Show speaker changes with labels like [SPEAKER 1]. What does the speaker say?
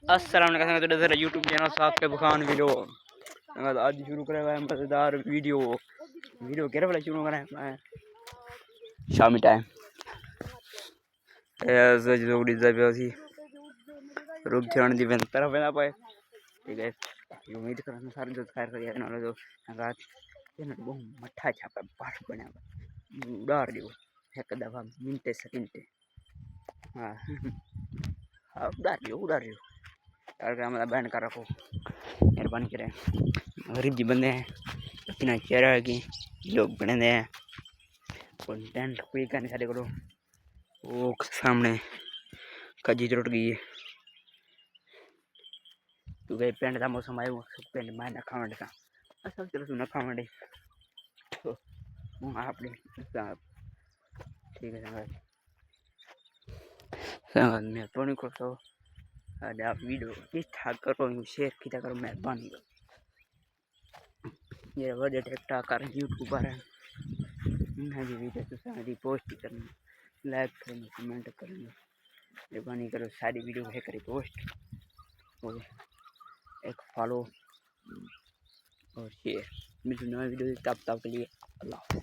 [SPEAKER 1] अस्सलाम वालेकुम तो मेरा यूट्यूब चैनल साहब के बुखान वीडियो आज शुरू करे हुए मज़ेदार वीडियो वीडियो केरे वाला शुरू करें शामी टाइम ऐसे जो उड़ी जाए वैसी रुक जाने दी बंद तरफ है ना पाए ठीक है उम्मीद करना सारे जो खैर करिए ना जो रात ये ना बहुत मट्ठा छापा बाहर बना उड़ार दियो एक दफा मिनटे सेकंड हाँ हाँ उड़ार दियो यार हमारा बैंड कर रखो मेहरबानी करें गरीब जी बंदे हैं इतना चेहरा है कि लोग बने हैं कंटेंट कोई करने सारे करो वो सामने कजी टूट गई है तो गए पेंट का मौसम आयो पेंट मैं ना खावंड का असल चलो सुना खावंड तो आपने ठीक है संगत मैं तो नहीं करता आज आप वीडियो ठीक ठाक करो शेयर किया करो मेहरबानी ये वजह टिकटॉक कर यूट्यूबर है मैं भी वीडियो तो सारी पोस्ट करनी लाइक करनी कमेंट करनी मेहरबानी करो सारी वीडियो है करी पोस्ट और एक फॉलो और शेयर मिलती नई वीडियो तब के लिए अल्लाह।